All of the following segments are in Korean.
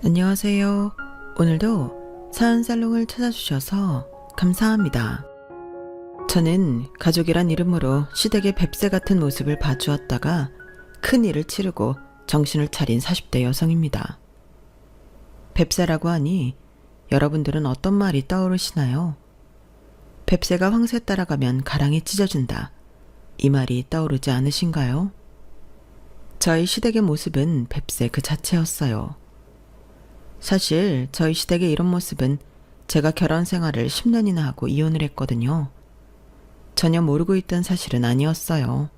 안녕하세요. 오늘도 사은살롱을 찾아주셔서 감사합니다. 저는 가족이란 이름으로 시댁의 뱁새 같은 모습을 봐주었다가 큰 일을 치르고 정신을 차린 40대 여성입니다. 뱁새라고 하니 여러분들은 어떤 말이 떠오르시나요? 뱁새가 황새 따라가면 가랑이 찢어진다. 이 말이 떠오르지 않으신가요? 저희 시댁의 모습은 뱁새 그 자체였어요. 사실 저희 시댁의 이런 모습은 제가 결혼 생활을 10년이나 하고 이혼을 했거든요. 전혀 모르고 있던 사실은 아니었어요.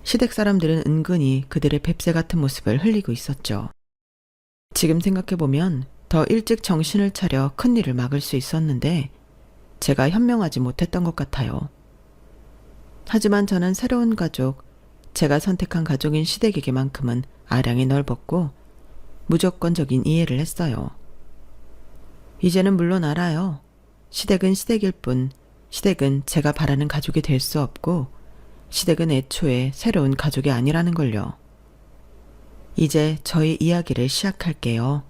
시댁 사람들은 은근히 그들의 뱁새 같은 모습을 흘리고 있었죠. 지금 생각해보면 더 일찍 정신을 차려 큰일을 막을 수 있었는데 제가 현명하지 못했던 것 같아요. 하지만 저는 새로운 가족, 제가 선택한 가족인 시댁에게만큼은 아량이 넓었고 무조건적인 이해를 했어요. 이제는 물론 알아요. 시댁은 시댁일 뿐 시댁은 제가 바라는 가족이 될 수 없고 시댁은 애초에 새로운 가족이 아니라는 걸요. 이제 저희 이야기를 시작할게요.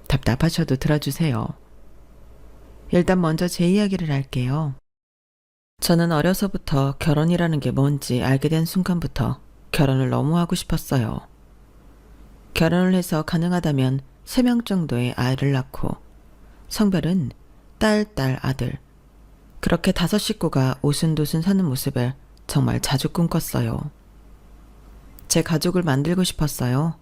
답답하셔도 들어주세요. 일단 먼저 제 이야기를 할게요. 저는 어려서부터 결혼이라는 게 뭔지 알게 된 순간부터 결혼을 너무 하고 싶었어요. 결혼을 해서 가능하다면 3명 정도의 아이를 낳고 성별은 딸, 아들 그렇게 5 식구가 오순도순 사는 모습을 정말 자주 꿈꿨어요. 제 가족을 만들고 싶었어요.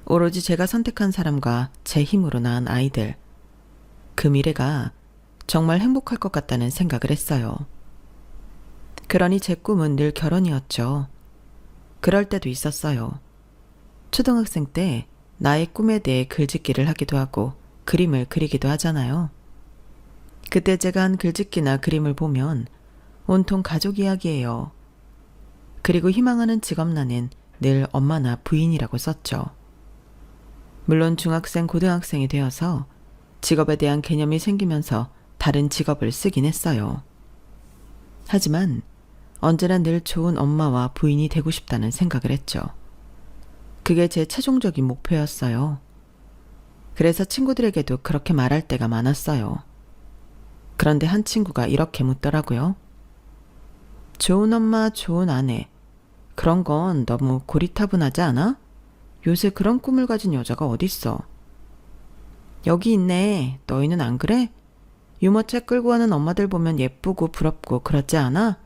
오로지 제가 선택한 사람과 제 힘으로 낳은 아이들 그 미래가 정말 행복할 것 같다는 생각을 했어요. 그러니 제 꿈은 늘 결혼이었죠. 그럴 때도 있었어요. 초등학생 때 나의 꿈에 대해 글짓기를 하기도 하고 그림을 그리기도 하잖아요. 그때 제가 한 글짓기나 그림을 보면 온통 가족 이야기예요. 그리고 희망하는 직업란엔 늘 엄마나 부인이라고 썼죠. 물론 중학생, 고등학생이 되어서 직업에 대한 개념이 생기면서 다른 직업을 쓰긴 했어요. 하지만 언제나 늘 좋은 엄마와 부인이 되고 싶다는 생각을 했죠. 그게 제 최종적인 목표였어요. 그래서 친구들에게도 그렇게 말할 때가 많았어요. 그런데 한 친구가 이렇게 묻더라고요. 좋은 엄마, 좋은 아내. 그런 건 너무 고리타분하지 않아? 요새 그런 꿈을 가진 여자가 어딨어? 여기 있네. 너희는 안 그래? 유모차 끌고 가는 엄마들 보면 예쁘고 부럽고 그렇지 않아?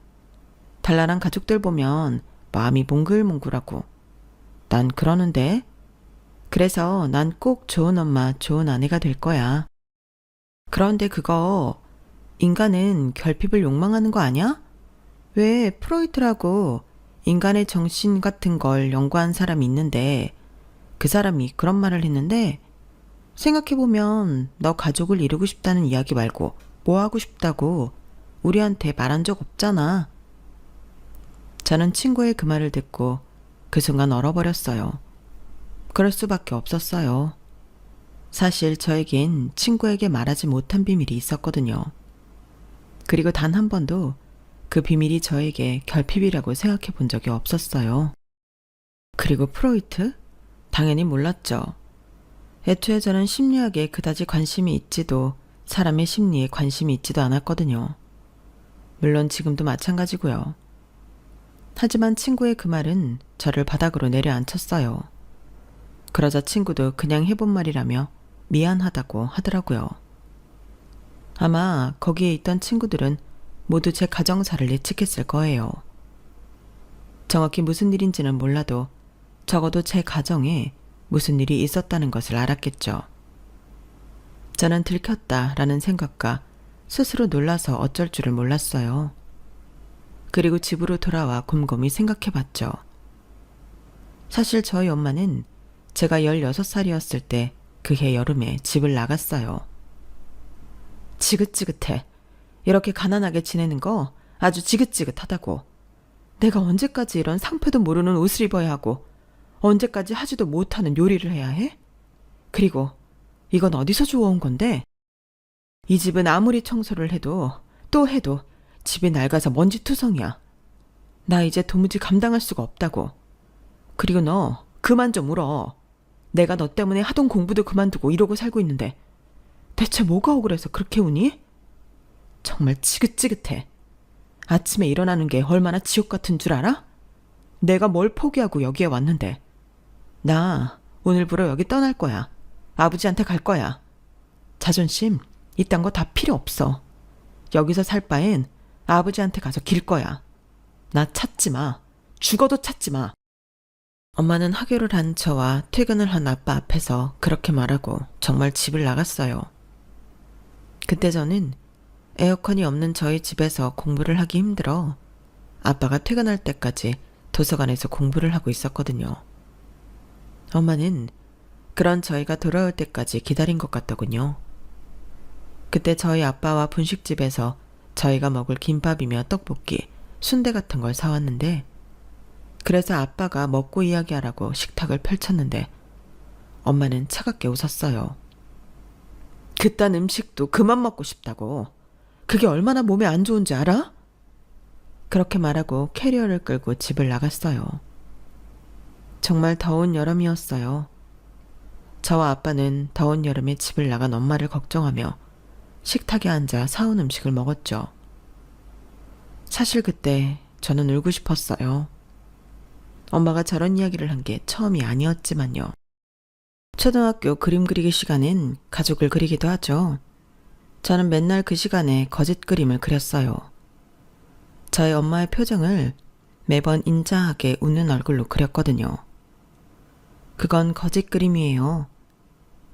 달랄한 가족들 보면 마음이 몽글몽글하고. 난 그러는데. 그래서 난 꼭 좋은 엄마, 좋은 아내가 될 거야. 그런데 그거 인간은 결핍을 욕망하는 거 아니야? 왜 프로이트라고 인간의 정신 같은 걸 연구한 사람이 있는데 그 사람이 그런 말을 했는데 생각해보면 너 가족을 이루고 싶다는 이야기 말고 뭐 하고 싶다고 우리한테 말한 적 없잖아. 저는 친구의 그 말을 듣고 그 순간 얼어버렸어요. 그럴 수밖에 없었어요. 사실 저에겐 친구에게 말하지 못한 비밀이 있었거든요. 그리고 단 한 번도 그 비밀이 저에게 결핍이라고 생각해 본 적이 없었어요. 그리고 프로이트? 당연히 몰랐죠. 애초에 저는 심리학에 그다지 관심이 있지도 사람의 심리에 관심이 있지도 않았거든요. 물론 지금도 마찬가지고요. 하지만 친구의 그 말은 저를 바닥으로 내려앉혔어요. 그러자 친구도 그냥 해본 말이라며 미안하다고 하더라고요. 아마 거기에 있던 친구들은 모두 제 가정사를 예측했을 거예요. 정확히 무슨 일인지는 몰라도 적어도 제 가정에 무슨 일이 있었다는 것을 알았겠죠. 저는 들켰다라는 생각과 스스로 놀라서 어쩔 줄을 몰랐어요. 그리고 집으로 돌아와 곰곰이 생각해봤죠. 사실 저희 엄마는 제가 16살이었을 때 그해 여름에 집을 나갔어요. 지긋지긋해. 이렇게 가난하게 지내는 거 아주 지긋지긋하다고. 내가 언제까지 이런 상표도 모르는 옷을 입어야 하고 언제까지 하지도 못하는 요리를 해야 해? 그리고 이건 어디서 주워온 건데? 이 집은 아무리 청소를 해도 또 해도 집이 낡아서 먼지투성이야. 나 이제 도무지 감당할 수가 없다고. 그리고 너 그만 좀 울어. 내가 너 때문에 하던 공부도 그만두고 이러고 살고 있는데 대체 뭐가 억울해서 그렇게 우니? 정말 지긋지긋해. 아침에 일어나는 게 얼마나 지옥 같은 줄 알아? 내가 뭘 포기하고 여기에 왔는데. 나 오늘부로 여기 떠날 거야. 아버지한테 갈 거야. 자존심 이딴 거 다 필요 없어. 여기서 살 바엔 아버지한테 가서 길 거야. 나 찾지 마. 죽어도 찾지 마. 엄마는 하교를 한 저와 퇴근을 한 아빠 앞에서 그렇게 말하고 정말 집을 나갔어요. 그때 저는 에어컨이 없는 저희 집에서 공부를 하기 힘들어 아빠가 퇴근할 때까지 도서관에서 공부를 하고 있었거든요. 엄마는 그런 저희가 돌아올 때까지 기다린 것 같더군요. 그때 저희 아빠와 분식집에서 저희가 먹을 김밥이며 떡볶이, 순대 같은 걸 사왔는데 그래서 아빠가 먹고 이야기하라고 식탁을 펼쳤는데 엄마는 차갑게 웃었어요. 그딴 음식도 그만 먹고 싶다고. 그게 얼마나 몸에 안 좋은지 알아? 그렇게 말하고 캐리어를 끌고 집을 나갔어요. 정말 더운 여름이었어요. 저와 아빠는 더운 여름에 집을 나간 엄마를 걱정하며 식탁에 앉아 사온 음식을 먹었죠. 사실 그때 저는 울고 싶었어요. 엄마가 저런 이야기를 한 게 처음이 아니었지만요. 초등학교 그림 그리기 시간엔 가족을 그리기도 하죠. 저는 맨날 그 시간에 거짓 그림을 그렸어요. 저희 엄마의 표정을 매번 인자하게 웃는 얼굴로 그렸거든요. 그건 거짓 그림이에요.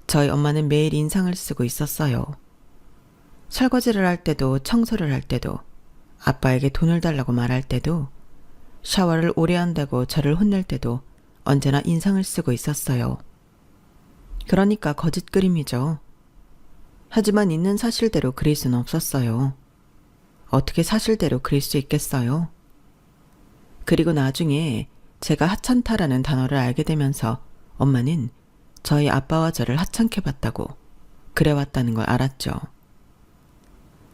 저희 엄마는 매일 인상을 쓰고 있었어요. 설거지를 할 때도 청소를 할 때도 아빠에게 돈을 달라고 말할 때도 샤워를 오래 한다고 저를 혼낼 때도 언제나 인상을 쓰고 있었어요. 그러니까 거짓 그림이죠. 하지만 있는 사실대로 그릴 수는 없었어요. 어떻게 사실대로 그릴 수 있겠어요? 그리고 나중에 제가 하찮다라는 단어를 알게 되면서 엄마는 저희 아빠와 저를 하찮게 봤다고 그래왔다는 걸 알았죠.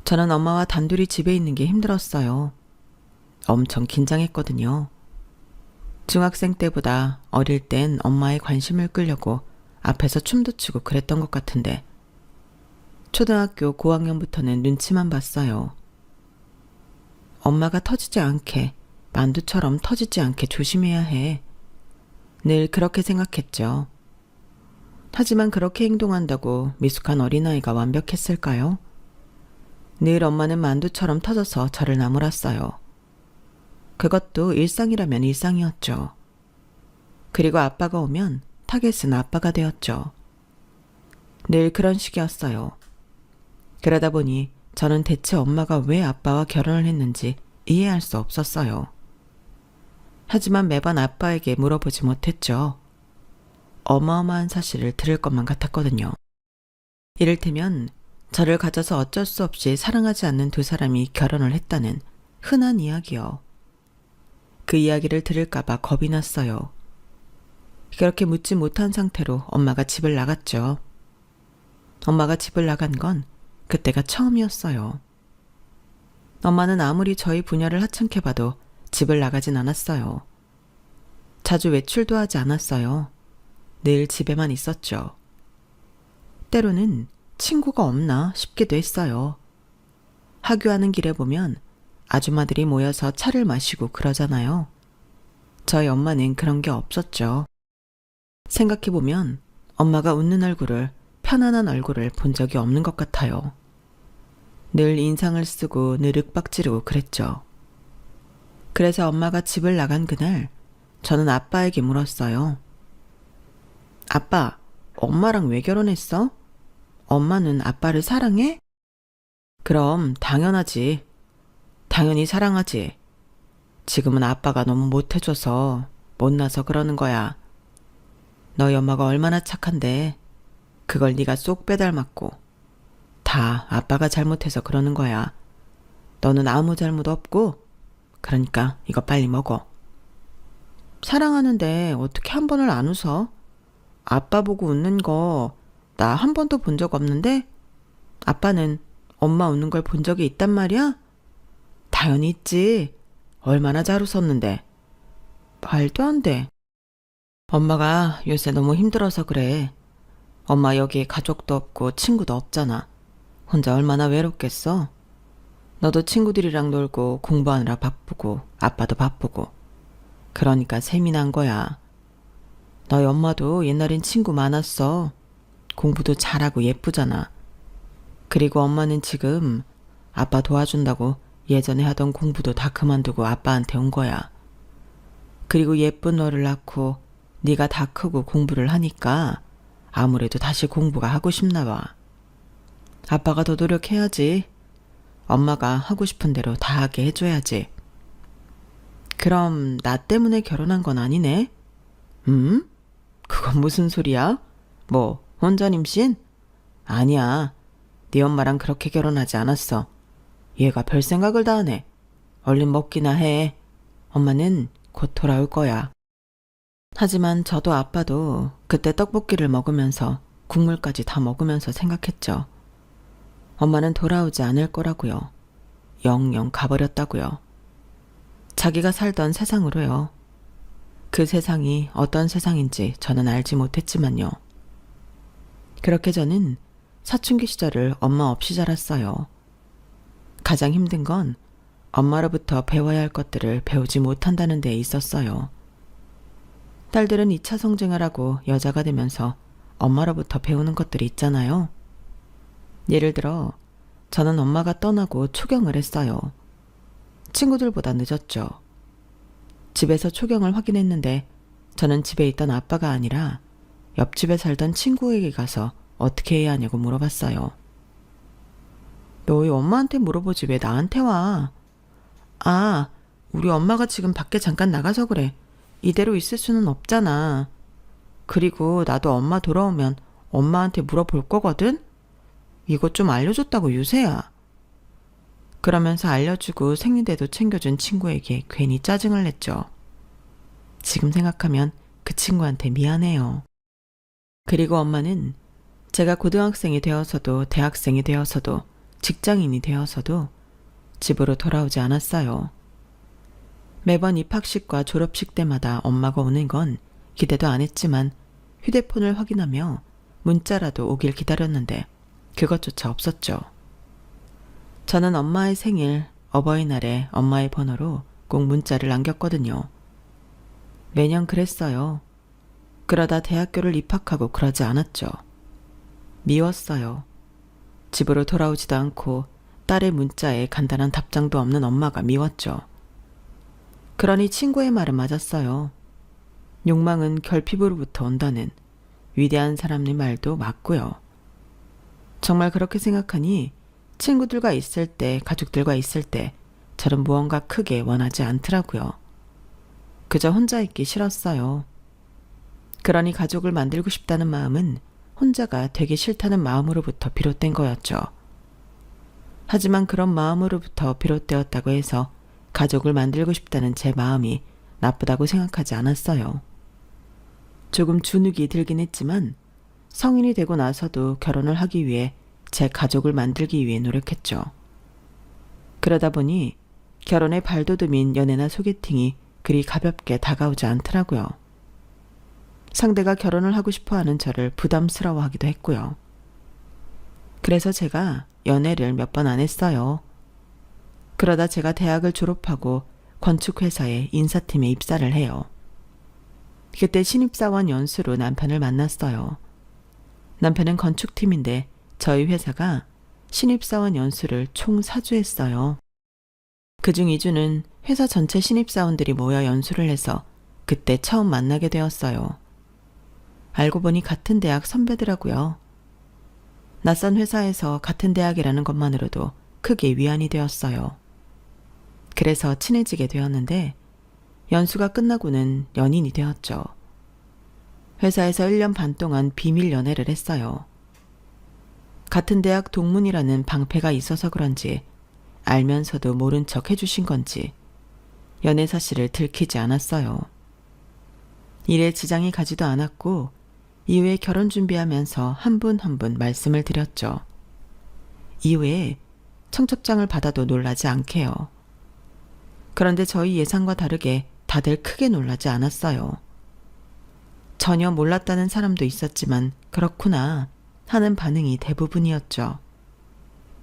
저는 엄마와 단둘이 집에 있는 게 힘들었어요. 엄청 긴장했거든요. 중학생 때보다 어릴 땐 엄마의 관심을 끌려고 앞에서 춤도 추고 그랬던 것 같은데 초등학교 고학년부터는 눈치만 봤어요. 엄마가 터지지 않게, 만두처럼 터지지 않게 조심해야 해. 늘 그렇게 생각했죠. 하지만 그렇게 행동한다고 미숙한 어린아이가 완벽했을까요? 늘 엄마는 만두처럼 터져서 저를 나무랐어요. 그것도 일상이라면 일상이었죠. 그리고 아빠가 오면 타겟은 아빠가 되었죠. 늘 그런 식이었어요. 그러다 보니 저는 대체 엄마가 왜 아빠와 결혼을 했는지 이해할 수 없었어요. 하지만 매번 아빠에게 물어보지 못했죠. 어마어마한 사실을 들을 것만 같았거든요. 이를테면 저를 가져서 어쩔 수 없이 사랑하지 않는 두 사람이 결혼을 했다는 흔한 이야기요. 그 이야기를 들을까봐 겁이 났어요. 그렇게 묻지 못한 상태로 엄마가 집을 나갔죠. 엄마가 집을 나간 건 그때가 처음이었어요. 엄마는 아무리 저희 부녀를 하찮게 봐도 집을 나가진 않았어요. 자주 외출도 하지 않았어요. 늘 집에만 있었죠. 때로는 친구가 없나 싶기도 했어요. 하교하는 길에 보면 아줌마들이 모여서 차를 마시고 그러잖아요. 저희 엄마는 그런 게 없었죠. 생각해보면 엄마가 웃는 얼굴을, 편안한 얼굴을 본 적이 없는 것 같아요. 늘 인상을 쓰고 늘 윽박지르고 그랬죠. 그래서 엄마가 집을 나간 그날 저는 아빠에게 물었어요. 아빠, 엄마랑 왜 결혼했어? 엄마는 아빠를 사랑해? 그럼 당연하지. 당연히 사랑하지. 지금은 아빠가 너무 못해줘서 못나서 그러는 거야. 너희 엄마가 얼마나 착한데 그걸 네가 쏙 빼닮았고 다 아빠가 잘못해서 그러는 거야. 너는 아무 잘못 없고 그러니까 이거 빨리 먹어. 사랑하는데 어떻게 한 번을 안 웃어? 아빠 보고 웃는 거 나 한 번도 본 적 없는데 아빠는 엄마 웃는 걸 본 적이 있단 말이야? 당연히 있지. 얼마나 잘 웃었는데. 말도 안 돼. 엄마가 요새 너무 힘들어서 그래. 엄마 여기에 가족도 없고 친구도 없잖아. 혼자 얼마나 외롭겠어? 너도 친구들이랑 놀고 공부하느라 바쁘고 아빠도 바쁘고. 그러니까 셈이 난 거야. 너희 엄마도 옛날엔 친구 많았어. 공부도 잘하고 예쁘잖아. 그리고 엄마는 지금 아빠 도와준다고 예전에 하던 공부도 다 그만두고 아빠한테 온 거야. 그리고 예쁜 너를 낳고 네가 다 크고 공부를 하니까 아무래도 다시 공부가 하고 싶나 봐. 아빠가 더 노력해야지. 엄마가 하고 싶은 대로 다 하게 해줘야지. 그럼 나 때문에 결혼한 건 아니네? 그건 무슨 소리야? 뭐 혼전 임신? 아니야. 네 엄마랑 그렇게 결혼하지 않았어. 얘가 별 생각을 다 하네. 얼른 먹기나 해. 엄마는 곧 돌아올 거야. 하지만 저도 아빠도 그때 떡볶이를 먹으면서 국물까지 다 먹으면서 생각했죠. 엄마는 돌아오지 않을 거라고요. 영영 가버렸다고요. 자기가 살던 세상으로요. 그 세상이 어떤 세상인지 저는 알지 못했지만요. 그렇게 저는 사춘기 시절을 엄마 없이 자랐어요. 가장 힘든 건 엄마로부터 배워야 할 것들을 배우지 못한다는 데 있었어요. 딸들은 2차 성징을 하고 여자가 되면서 엄마로부터 배우는 것들이 있잖아요. 예를 들어 저는 엄마가 떠나고 초경을 했어요. 친구들보다 늦었죠. 집에서 초경을 확인했는데 저는 집에 있던 아빠가 아니라 옆집에 살던 친구에게 가서 어떻게 해야 하냐고 물어봤어요. 너희 엄마한테 물어보지 왜 나한테 와? 아, 우리 엄마가 지금 밖에 잠깐 나가서 그래. 이대로 있을 수는 없잖아. 그리고 나도 엄마 돌아오면 엄마한테 물어볼 거거든? 이것 좀 알려줬다고 유세야. 그러면서 알려주고 생리대도 챙겨준 친구에게 괜히 짜증을 냈죠. 지금 생각하면 그 친구한테 미안해요. 그리고 엄마는 제가 고등학생이 되어서도 대학생이 되어서도 직장인이 되어서도 집으로 돌아오지 않았어요. 매번 입학식과 졸업식 때마다 엄마가 오는 건 기대도 안 했지만 휴대폰을 확인하며 문자라도 오길 기다렸는데 그것조차 없었죠. 저는 엄마의 생일, 어버이날에 엄마의 번호로 꼭 문자를 남겼거든요. 매년 그랬어요. 그러다 대학교를 입학하고 그러지 않았죠. 미웠어요. 집으로 돌아오지도 않고 딸의 문자에 간단한 답장도 없는 엄마가 미웠죠. 그러니 친구의 말은 맞았어요. 욕망은 결핍으로부터 온다는 위대한 사람의 말도 맞고요. 정말 그렇게 생각하니 친구들과 있을 때, 가족들과 있을 때 저는 무언가 크게 원하지 않더라고요. 그저 혼자 있기 싫었어요. 그러니 가족을 만들고 싶다는 마음은 혼자가 되기 싫다는 마음으로부터 비롯된 거였죠. 하지만 그런 마음으로부터 비롯되었다고 해서 가족을 만들고 싶다는 제 마음이 나쁘다고 생각하지 않았어요. 조금 주눅이 들긴 했지만 성인이 되고 나서도 결혼을 하기 위해 제 가족을 만들기 위해 노력했죠. 그러다 보니 결혼의 발돋움인 연애나 소개팅이 그리 가볍게 다가오지 않더라고요. 상대가 결혼을 하고 싶어하는 저를 부담스러워하기도 했고요. 그래서 제가 연애를 몇 번 안 했어요. 그러다 제가 대학을 졸업하고 건축회사의 인사팀에 입사를 해요. 그때 신입사원 연수로 남편을 만났어요. 남편은 건축팀인데 저희 회사가 신입사원 연수를 총 4주 했어요. 그중 2주는 회사 전체 신입사원들이 모여 연수를 해서 그때 처음 만나게 되었어요. 알고 보니 같은 대학 선배더라고요. 낯선 회사에서 같은 대학이라는 것만으로도 크게 위안이 되었어요. 그래서 친해지게 되었는데 연수가 끝나고는 연인이 되었죠. 회사에서 1년 반 동안 비밀 연애를 했어요. 같은 대학 동문이라는 방패가 있어서 그런지 알면서도 모른 척 해주신 건지 연애 사실을 들키지 않았어요. 일에 지장이 가지도 않았고 이후에 결혼 준비하면서 한 분 한 분 말씀을 드렸죠. 이후에 청첩장을 받아도 놀라지 않게요. 그런데 저희 예상과 다르게 다들 크게 놀라지 않았어요. 전혀 몰랐다는 사람도 있었지만 그렇구나 하는 반응이 대부분이었죠.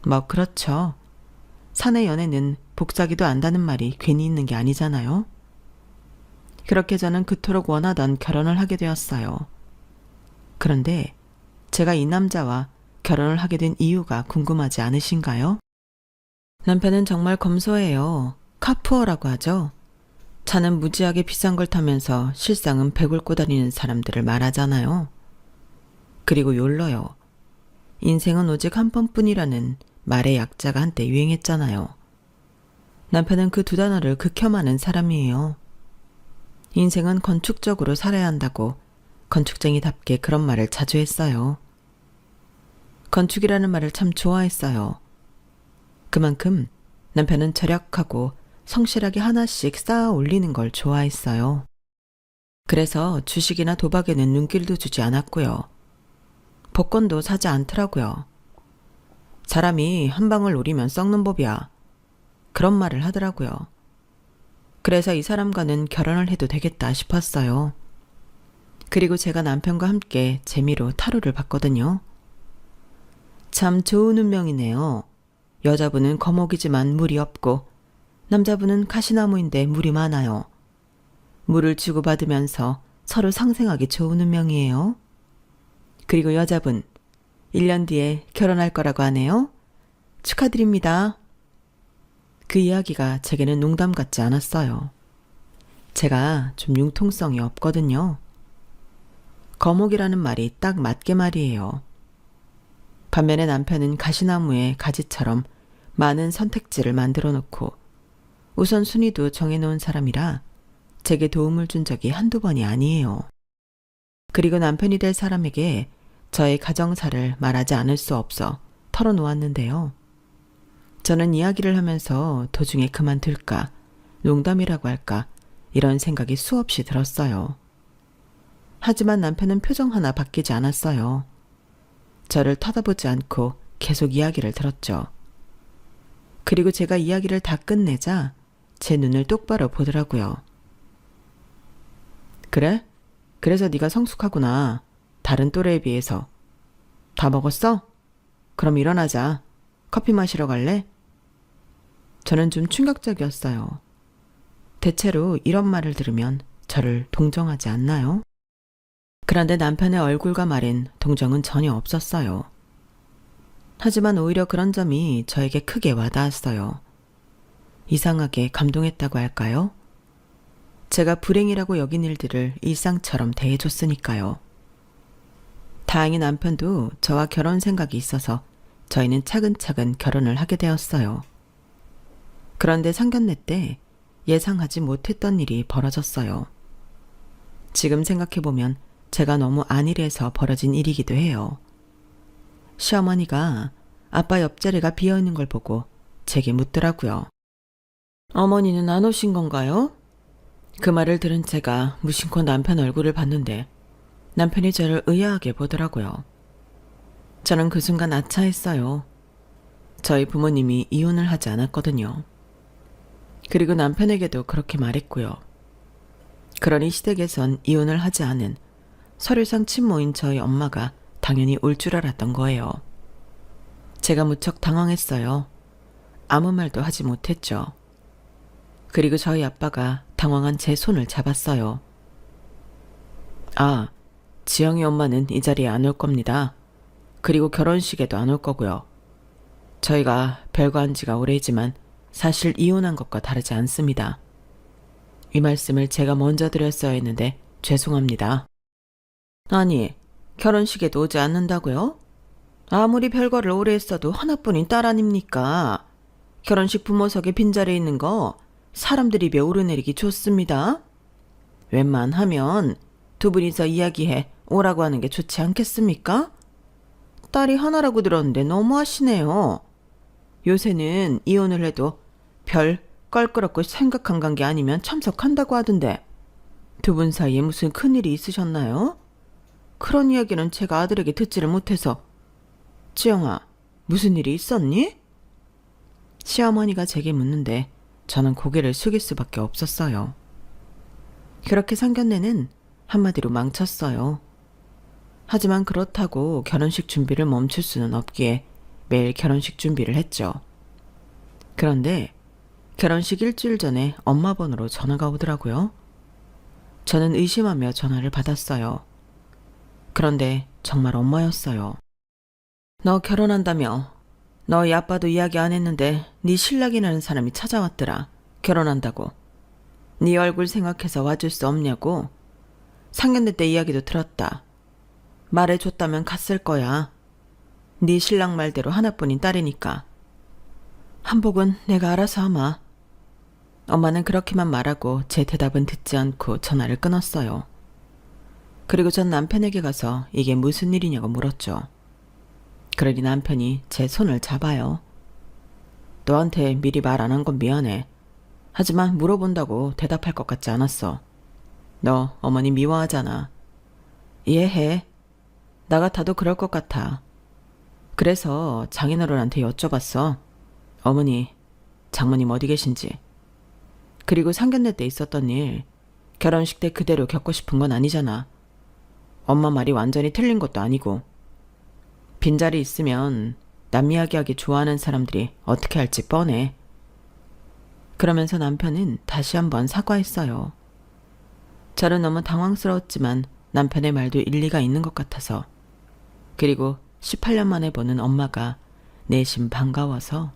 뭐 그렇죠. 사내 연애는 복사기도 안다는 말이 괜히 있는 게 아니잖아요. 그렇게 저는 그토록 원하던 결혼을 하게 되었어요. 그런데 제가 이 남자와 결혼을 하게 된 이유가 궁금하지 않으신가요? 남편은 정말 검소해요. 카푸어라고 하죠. 차는 무지하게 비싼 걸 타면서 실상은 배굴 꼬다니는 사람들을 말하잖아요. 그리고 욜러요. 인생은 오직 한 번뿐이라는 말의 약자가 한때 유행했잖아요. 남편은 그 두 단어를 극혐하는 사람이에요. 인생은 건축적으로 살아야 한다고 건축쟁이답게 그런 말을 자주 했어요. 건축이라는 말을 참 좋아했어요. 그만큼 남편은 절약하고 성실하게 하나씩 쌓아 올리는 걸 좋아했어요. 그래서 주식이나 도박에는 눈길도 주지 않았고요. 복권도 사지 않더라고요. 사람이 한 방울 노리면 썩는 법이야. 그런 말을 하더라고요. 그래서 이 사람과는 결혼을 해도 되겠다 싶었어요. 그리고 제가 남편과 함께 재미로 타로를 봤거든요. 참 좋은 운명이네요. 여자분은 거목이지만 물이 없고 남자분은 가시나무인데 물이 많아요. 물을 주고받으면서 서로 상생하기 좋은 운명이에요. 그리고 여자분, 1년 뒤에 결혼할 거라고 하네요. 축하드립니다. 그 이야기가 제게는 농담 같지 않았어요. 제가 좀 융통성이 없거든요. 거목이라는 말이 딱 맞게 말이에요. 반면에 남편은 가시나무의 가지처럼 많은 선택지를 만들어 놓고 우선순위도 정해놓은 사람이라 제게 도움을 준 적이 한두 번이 아니에요. 그리고 남편이 될 사람에게 저의 가정사를 말하지 않을 수 없어 털어놓았는데요. 저는 이야기를 하면서 도중에 그만둘까, 농담이라고 할까 이런 생각이 수없이 들었어요. 하지만 남편은 표정 하나 바뀌지 않았어요. 저를 쳐다보지 않고 계속 이야기를 들었죠. 그리고 제가 이야기를 다 끝내자 제 눈을 똑바로 보더라고요. 그래? 그래서 네가 성숙하구나. 다른 또래에 비해서. 다 먹었어? 그럼 일어나자. 커피 마시러 갈래? 저는 좀 충격적이었어요. 대체로 이런 말을 들으면 저를 동정하지 않나요? 그런데 남편의 얼굴과 말엔 동정은 전혀 없었어요. 하지만 오히려 그런 점이 저에게 크게 와닿았어요. 이상하게 감동했다고 할까요? 제가 불행이라고 여긴 일들을 일상처럼 대해줬으니까요. 다행히 남편도 저와 결혼 생각이 있어서 저희는 차근차근 결혼을 하게 되었어요. 그런데 상견례 때 예상하지 못했던 일이 벌어졌어요. 지금 생각해보면 제가 너무 안일해서 벌어진 일이기도 해요. 시어머니가 아빠 옆자리가 비어있는 걸 보고 제게 묻더라고요. 어머니는 안 오신 건가요? 그 말을 들은 제가 무심코 남편 얼굴을 봤는데 남편이 저를 의아하게 보더라고요. 저는 그 순간 아차했어요. 저희 부모님이 이혼을 하지 않았거든요. 그리고 남편에게도 그렇게 말했고요. 그러니 시댁에선 이혼을 하지 않은 서류상 친모인 저희 엄마가 당연히 올 줄 알았던 거예요. 제가 무척 당황했어요. 아무 말도 하지 못했죠. 그리고 저희 아빠가 당황한 제 손을 잡았어요. 아, 지영이 엄마는 이 자리에 안 올 겁니다. 그리고 결혼식에도 안 올 거고요. 저희가 별거 한 지가 오래지만 사실 이혼한 것과 다르지 않습니다. 이 말씀을 제가 먼저 드렸어야 했는데 죄송합니다. 아니, 결혼식에도 오지 않는다고요? 아무리 별거를 오래 했어도 하나뿐인 딸 아닙니까? 결혼식 부모석에 빈자리 있는 거 사람들이 입에 오르내리기 좋습니다. 웬만하면 두 분이서 이야기해 오라고 하는 게 좋지 않겠습니까? 딸이 하나라고 들었는데 너무하시네요. 요새는 이혼을 해도 별 껄끄럽고 생각한 관계 아니면 참석한다고 하던데 두 분 사이에 무슨 큰일이 있으셨나요? 그런 이야기는 제가 아들에게 듣지를 못해서. 지영아, 무슨 일이 있었니? 시어머니가 제게 묻는데 저는 고개를 숙일 수밖에 없었어요. 그렇게 상견례는 한마디로 망쳤어요. 하지만 그렇다고 결혼식 준비를 멈출 수는 없기에 매일 결혼식 준비를 했죠. 그런데 결혼식 일주일 전에 엄마 번호로 전화가 오더라고요. 저는 의심하며 전화를 받았어요. 그런데 정말 엄마였어요. 너 결혼한다며? 너희 아빠도 이야기 안 했는데 네 신랑이라는 사람이 찾아왔더라. 결혼한다고. 네 얼굴 생각해서 와줄 수 없냐고. 상견례 때 이야기도 들었다. 말해줬다면 갔을 거야. 네 신랑 말대로 하나뿐인 딸이니까. 한복은 내가 알아서 하마. 엄마는 그렇게만 말하고 제 대답은 듣지 않고 전화를 끊었어요. 그리고 전 남편에게 가서 이게 무슨 일이냐고 물었죠. 그러니 남편이 제 손을 잡아요. 너한테 미리 말 안 한 건 미안해. 하지만 물어본다고 대답할 것 같지 않았어. 너 어머니 미워하잖아. 이해해. 나 같아도 그럴 것 같아. 그래서 장인어른한테 여쭤봤어. 어머니, 장모님 어디 계신지. 그리고 상견례 때 있었던 일, 결혼식 때 그대로 겪고 싶은 건 아니잖아. 엄마 말이 완전히 틀린 것도 아니고. 빈자리 있으면 남 이야기하기 좋아하는 사람들이 어떻게 할지 뻔해. 그러면서 남편은 다시 한번 사과했어요. 저는 너무 당황스러웠지만 남편의 말도 일리가 있는 것 같아서. 그리고 18년 만에 보는 엄마가 내심 반가워서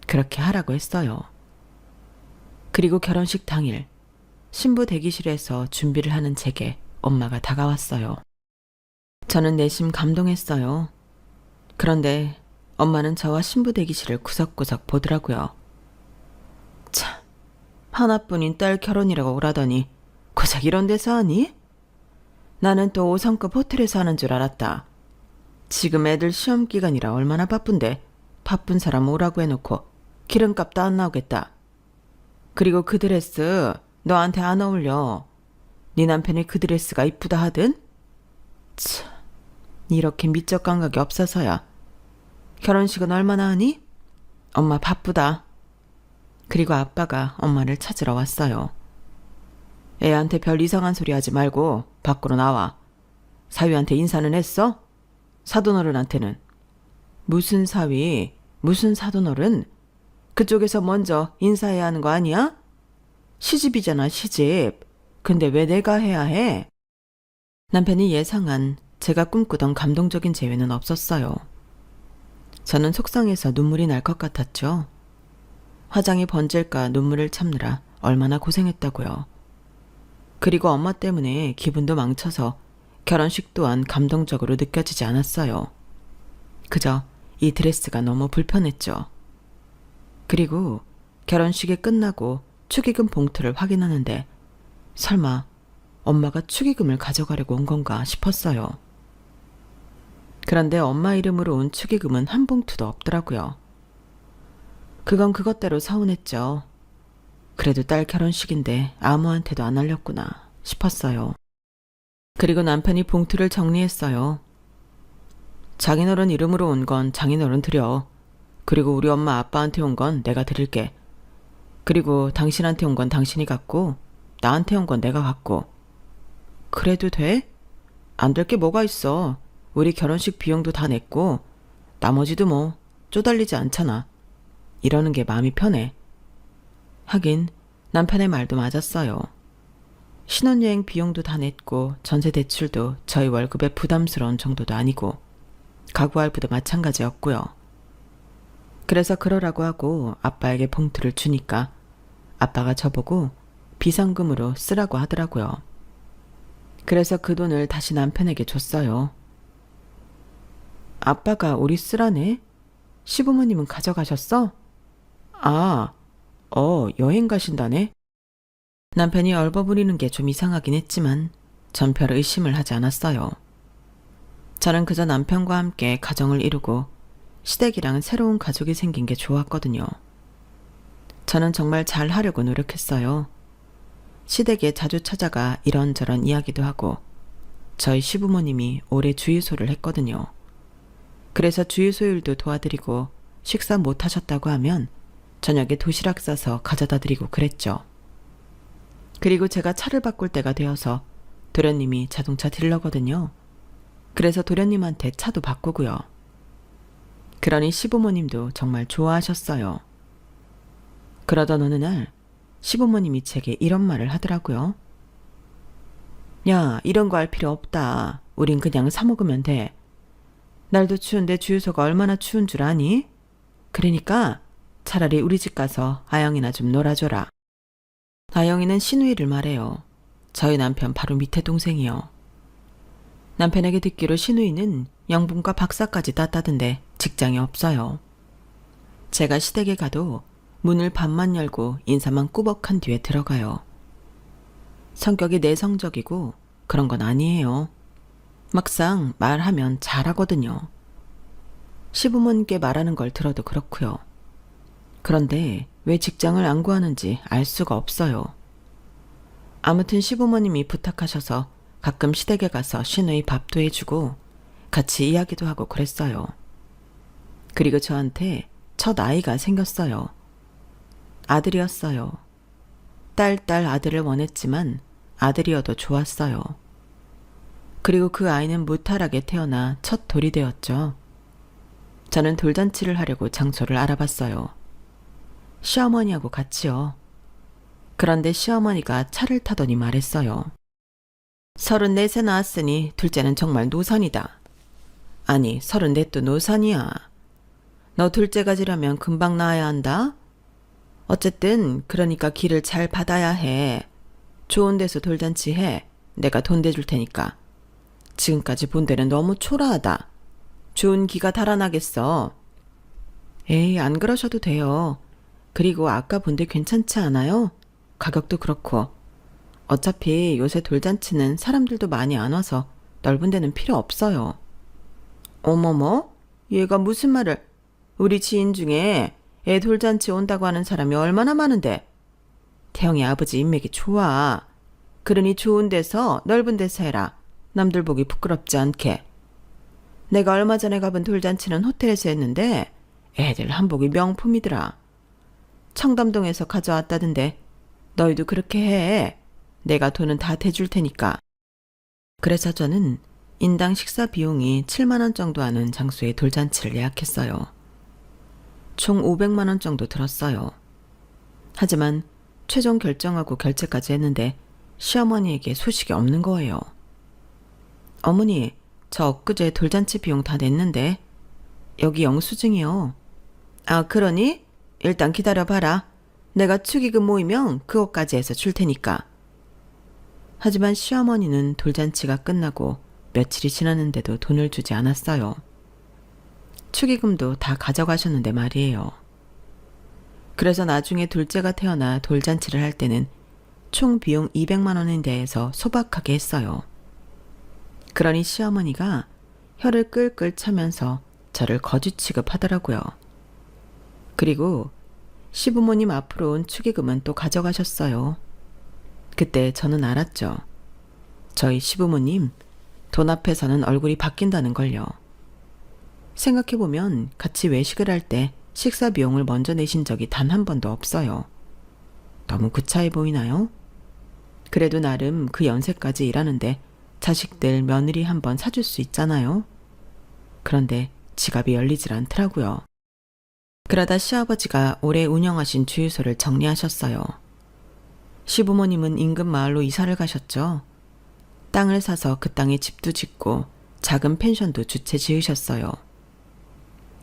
그렇게 하라고 했어요. 그리고 결혼식 당일 신부 대기실에서 준비를 하는 제게 엄마가 다가왔어요. 저는 내심 감동했어요. 그런데 엄마는 저와 신부 대기실을 구석구석 보더라고요. 참, 하나뿐인 딸 결혼이라고 오라더니 고작 이런 데서 하니? 나는 또 5성급 호텔에서 하는 줄 알았다. 지금 애들 시험 기간이라 얼마나 바쁜데 바쁜 사람 오라고 해놓고 기름값도 안 나오겠다. 그리고 그 드레스 너한테 안 어울려. 네 남편이 그 드레스가 이쁘다 하든? 참, 이렇게 미적 감각이 없어서야. 결혼식은 얼마나 하니? 엄마 바쁘다. 그리고 아빠가 엄마를 찾으러 왔어요. 애한테 별 이상한 소리 하지 말고 밖으로 나와. 사위한테 인사는 했어? 사돈어른한테는. 무슨 사위, 무슨 사돈어른? 그쪽에서 먼저 인사해야 하는 거 아니야? 시집이잖아, 시집. 근데 왜 내가 해야 해? 남편이 예상한 제가 꿈꾸던 감동적인 재회는 없었어요. 저는 속상해서 눈물이 날 것 같았죠. 화장이 번질까 눈물을 참느라 얼마나 고생했다고요. 그리고 엄마 때문에 기분도 망쳐서 결혼식 또한 감동적으로 느껴지지 않았어요. 그저 이 드레스가 너무 불편했죠. 그리고 결혼식이 끝나고 축의금 봉투를 확인하는데 설마 엄마가 축의금을 가져가려고 온 건가 싶었어요. 그런데 엄마 이름으로 온 축의금은 한 봉투도 없더라고요. 그건 그것대로 서운했죠. 그래도 딸 결혼식인데 아무한테도 안 알렸구나 싶었어요. 그리고 남편이 봉투를 정리했어요. 장인어른 이름으로 온 건 장인어른 드려. 그리고 우리 엄마 아빠한테 온 건 내가 드릴게. 그리고 당신한테 온 건 당신이 갖고 나한테 온 건 내가 갖고. 그래도 돼? 안 될 게 뭐가 있어. 우리 결혼식 비용도 다 냈고 나머지도 뭐 쪼달리지 않잖아. 이러는 게 마음이 편해. 하긴 남편의 말도 맞았어요. 신혼여행 비용도 다 냈고 전세 대출도 저희 월급에 부담스러운 정도도 아니고 가구할부도 마찬가지였고요. 그래서 그러라고 하고 아빠에게 봉투를 주니까 아빠가 저보고 비상금으로 쓰라고 하더라고요. 그래서 그 돈을 다시 남편에게 줬어요. 아빠가 우리 쓰라네? 시부모님은 가져가셨어? 여행 가신다네? 남편이 얼버무리는 게 좀 이상하긴 했지만 전 별 의심을 하지 않았어요. 저는 그저 남편과 함께 가정을 이루고 시댁이랑 새로운 가족이 생긴 게 좋았거든요. 저는 정말 잘 하려고 노력했어요. 시댁에 자주 찾아가 이런저런 이야기도 하고 저희 시부모님이 오래 주유소를 했거든요. 그래서 주유소 일도 도와드리고 식사 못 하셨다고 하면 저녁에 도시락 싸서 가져다 드리고 그랬죠. 그리고 제가 차를 바꿀 때가 되어서 도련님이 자동차 딜러거든요. 그래서 도련님한테 차도 바꾸고요. 그러니 시부모님도 정말 좋아하셨어요. 그러던 어느 날 시부모님이 제게 이런 말을 하더라고요. 야, 이런 거 할 필요 없다. 우린 그냥 사 먹으면 돼. 날도 추운데 주유소가 얼마나 추운 줄 아니? 그러니까 차라리 우리 집 가서 아영이나 좀 놀아줘라. 아영이는 신우이를 말해요. 저희 남편 바로 밑에 동생이요. 남편에게 듣기로 신우이는 영분과 박사까지 땄다던데 직장이 없어요. 제가 시댁에 가도 문을 반만 열고 인사만 꾸벅한 뒤에 들어가요. 성격이 내성적이고 그런 건 아니에요. 막상 말하면 잘하거든요. 시부모님께 말하는 걸 들어도 그렇고요. 그런데 왜 직장을 안 구하는지 알 수가 없어요. 아무튼 시부모님이 부탁하셔서 가끔 시댁에 가서 신우이 밥도 해주고 같이 이야기도 하고 그랬어요. 그리고 저한테 첫 아이가 생겼어요. 아들이었어요. 딸 아들을 원했지만 아들이어도 좋았어요. 그리고 그 아이는 무탈하게 태어나 첫 돌이 되었죠. 저는 돌잔치를 하려고 장소를 알아봤어요. 시어머니하고 같이요. 그런데 시어머니가 차를 타더니 말했어요. 34세 낳았으니 둘째는 정말 노산이다. 아니, 34도 노산이야. 너 둘째 가지려면 금방 낳아야 한다. 어쨌든 그러니까 길을 잘 받아야 해. 좋은 데서 돌잔치 해. 내가 돈 대줄 테니까. 지금까지 본 데는 너무 초라하다. 좋은 기가 달아나겠어. 에이, 안 그러셔도 돼요. 그리고 아까 본 데 괜찮지 않아요? 가격도 그렇고. 어차피 요새 돌잔치는 사람들도 많이 안 와서 넓은 데는 필요 없어요. 어머머? 얘가 무슨 말을... 우리 지인 중에 애 돌잔치 온다고 하는 사람이 얼마나 많은데. 태영이 아버지 인맥이 좋아. 그러니 좋은 데서 넓은 데서 해라. 남들 보기 부끄럽지 않게. 내가 얼마 전에 가본 돌잔치는 호텔에서 했는데 애들 한복이 명품이더라. 청담동에서 가져왔다던데 너희도 그렇게 해. 내가 돈은 다 대줄 테니까. 그래서 저는 인당 식사 비용이 7만 원 정도 하는 장소에 돌잔치를 예약했어요. 총 500만 원 정도 들었어요. 하지만 최종 결정하고 결제까지 했는데 시어머니에게 소식이 없는 거예요. 어머니, 저 엊그제 돌잔치 비용 다 냈는데. 여기 영수증이요. 아, 그러니? 일단 기다려봐라. 내가 축의금 모이면 그것까지 해서 줄 테니까. 하지만 시어머니는 돌잔치가 끝나고 며칠이 지났는데도 돈을 주지 않았어요. 축의금도 다 가져가셨는데 말이에요. 그래서 나중에 둘째가 태어나 돌잔치를 할 때는 총 비용 200만 원에 대해서 소박하게 했어요. 그러니 시어머니가 혀를 끌끌 차면서 저를 거지 취급하더라고요. 그리고 시부모님 앞으로 온 축의금은 또 가져가셨어요. 그때 저는 알았죠. 저희 시부모님 돈 앞에서는 얼굴이 바뀐다는 걸요. 생각해보면 같이 외식을 할 때 식사 비용을 먼저 내신 적이 단 한 번도 없어요. 너무 구차해 보이나요? 그래도 나름 그 연세까지 일하는데 자식들 며느리 한 번 사줄 수 있잖아요. 그런데 지갑이 열리질 않더라고요. 그러다 시아버지가 오래 운영하신 주유소를 정리하셨어요. 시부모님은 인근 마을로 이사를 가셨죠. 땅을 사서 그 땅에 집도 짓고 작은 펜션도 주채 지으셨어요.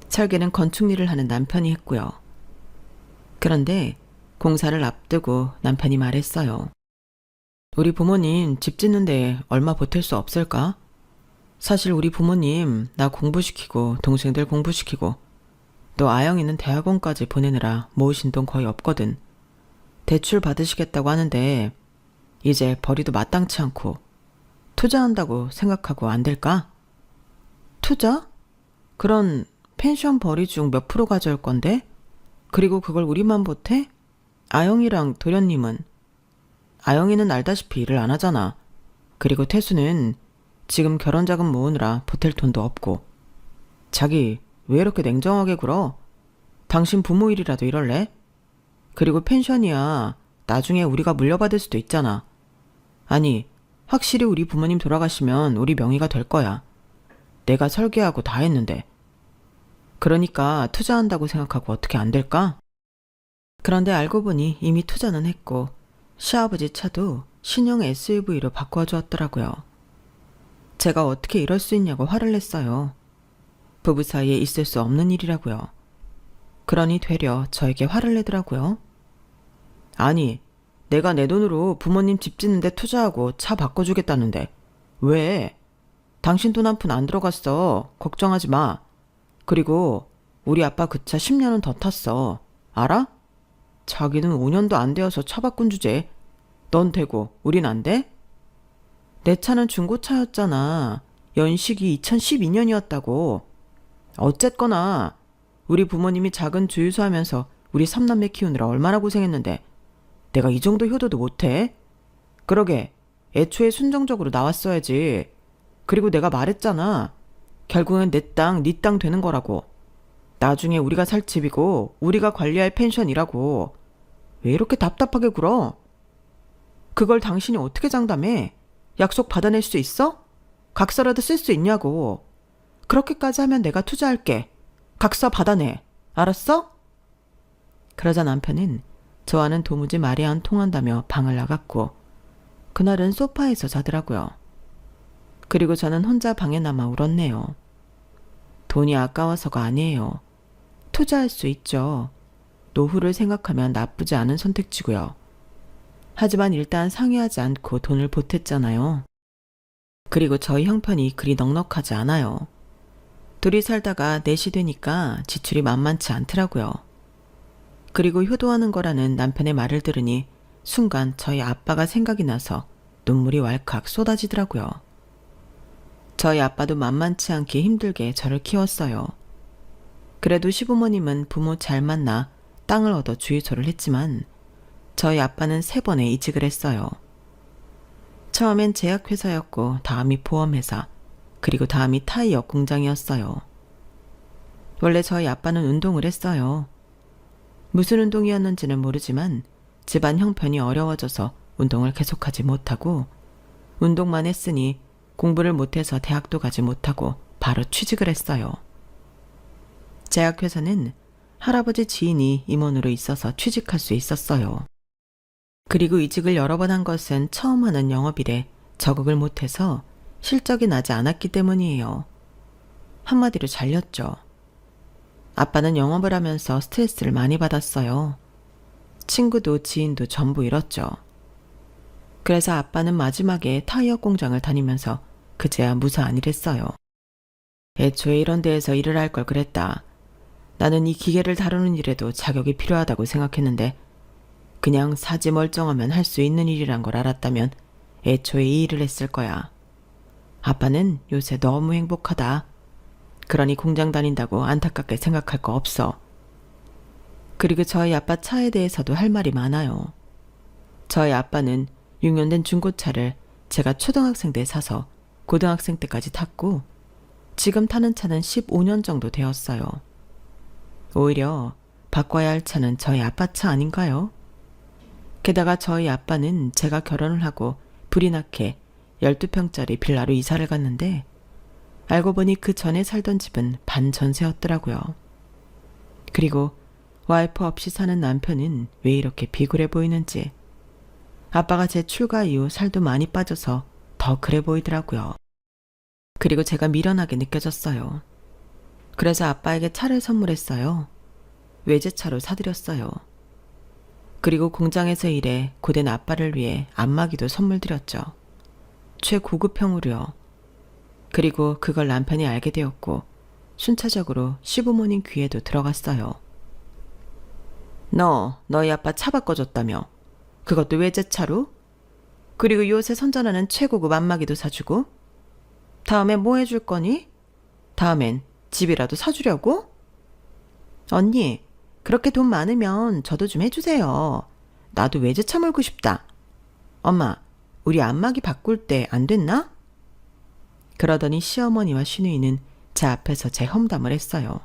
설계는 건축 일을 하는 남편이 했고요. 그런데 공사를 앞두고 남편이 말했어요. 우리 부모님 집 짓는데 얼마 보탤 수 없을까? 사실 우리 부모님 나 공부시키고 동생들 공부시키고 또 아영이는 대학원까지 보내느라 모으신 돈 거의 없거든. 대출 받으시겠다고 하는데 이제 벌이도 마땅치 않고 투자한다고 생각하고 안 될까? 투자? 그런 펜션 벌이 중 몇 프로 가져올 건데? 그리고 그걸 우리만 보태? 아영이랑 도련님은? 아영이는 알다시피 일을 안 하잖아. 그리고 태수는 지금 결혼 자금 모으느라 보탤 돈도 없고. 자기 왜 이렇게 냉정하게 굴어? 당신 부모 일이라도 이럴래? 그리고 펜션이야 나중에 우리가 물려받을 수도 있잖아. 아니 확실히 우리 부모님 돌아가시면 우리 명의가 될 거야. 내가 설계하고 다 했는데. 그러니까 투자한다고 생각하고 어떻게 안 될까? 그런데 알고 보니 이미 투자는 했고 시아버지 차도 신형 SUV로 바꿔주었더라고요. 제가 어떻게 이럴 수 있냐고 화를 냈어요. 부부 사이에 있을 수 없는 일이라고요. 그러니 되려 저에게 화를 내더라고요. 아니, 내가 내 돈으로 부모님 집 짓는데 투자하고 차 바꿔주겠다는데 왜? 당신 돈 한 푼 안 들어갔어. 걱정하지 마. 그리고 우리 아빠 그 차 10년은 더 탔어. 알아? 자기는 5년도 안 되어서 차 바꾼 주제. 넌 되고 우린 안 돼? 내 차는 중고차였잖아. 연식이 2012년이었다고. 어쨌거나 우리 부모님이 작은 주유소 하면서 우리 3남매 키우느라 얼마나 고생했는데 내가 이 정도 효도도 못해? 그러게 애초에 순정적으로 나왔어야지. 그리고 내가 말했잖아. 결국엔 내 땅, 네 땅 되는 거라고. 나중에 우리가 살 집이고 우리가 관리할 펜션이라고. 왜 이렇게 답답하게 굴어? 그걸 당신이 어떻게 장담해? 약속 받아낼 수 있어? 각서라도 쓸 수 있냐고. 그렇게까지 하면 내가 투자할게. 각서 받아내. 알았어? 그러자 남편은 저와는 도무지 말이 안 통한다며 방을 나갔고 그날은 소파에서 자더라고요. 그리고 저는 혼자 방에 남아 울었네요. 돈이 아까워서가 아니에요. 투자할 수 있죠. 노후를 생각하면 나쁘지 않은 선택지고요. 하지만 일단 상의하지 않고 돈을 보탰잖아요. 그리고 저희 형편이 그리 넉넉하지 않아요. 둘이 살다가 넷이 되니까 지출이 만만치 않더라고요. 그리고 효도하는 거라는 남편의 말을 들으니 순간 저희 아빠가 생각이 나서 눈물이 왈칵 쏟아지더라고요. 저희 아빠도 만만치 않게 힘들게 저를 키웠어요. 그래도 시부모님은 부모 잘 만나 땅을 얻어 주유소를 했지만 저희 아빠는 3번에 이직을 했어요. 처음엔 제약회사였고 다음이 보험회사, 그리고 다음이 타이어 공장이었어요. 원래 저희 아빠는 운동을 했어요. 무슨 운동이었는지는 모르지만 집안 형편이 어려워져서 운동을 계속하지 못하고 운동만 했으니 공부를 못해서 대학도 가지 못하고 바로 취직을 했어요. 제약회사는 할아버지 지인이 임원으로 있어서 취직할 수 있었어요. 그리고 이직을 여러 번 한 것은 처음 하는 영업일에 적응을 못해서 실적이 나지 않았기 때문이에요. 한마디로 잘렸죠. 아빠는 영업을 하면서 스트레스를 많이 받았어요. 친구도 지인도 전부 잃었죠. 그래서 아빠는 마지막에 타이어 공장을 다니면서 그제야 무사한 일했어요. 애초에 이런 데에서 일을 할 걸 그랬다. 나는 이 기계를 다루는 일에도 자격이 필요하다고 생각했는데 그냥 사지 멀쩡하면 할 수 있는 일이란 걸 알았다면 애초에 이 일을 했을 거야. 아빠는 요새 너무 행복하다. 그러니 공장 다닌다고 안타깝게 생각할 거 없어. 그리고 저희 아빠 차에 대해서도 할 말이 많아요. 저희 아빠는 6년 된 중고차를 제가 초등학생 때 사서 고등학생 때까지 탔고 지금 타는 차는 15년 정도 되었어요. 오히려 바꿔야 할 차는 저희 아빠 차 아닌가요? 게다가 저희 아빠는 제가 결혼을 하고 불이 나게 12평짜리 빌라로 이사를 갔는데 알고 보니 그 전에 살던 집은 반전세였더라고요. 그리고 와이프 없이 사는 남편은 왜 이렇게 비굴해 보이는지 아빠가 제 출가 이후 살도 많이 빠져서 더 그래 보이더라고요. 그리고 제가 미련하게 느껴졌어요. 그래서 아빠에게 차를 선물했어요. 외제차로 사드렸어요. 그리고 공장에서 일해 고된 아빠를 위해 안마기도 선물 드렸죠. 최고급형으로요. 그리고 그걸 남편이 알게 되었고 순차적으로 시부모님 귀에도 들어갔어요. 너희 아빠 차 바꿔줬다며. 그것도 외제차로? 그리고 요새 선전하는 최고급 안마기도 사주고? 다음에 뭐 해줄 거니? 다음엔 집이라도 사주려고? 언니, 그렇게 돈 많으면 저도 좀 해주세요. 나도 외제차 몰고 싶다. 엄마, 우리 안마기 바꿀 때 안 됐나? 그러더니 시어머니와 시누이는 제 앞에서 제 험담을 했어요.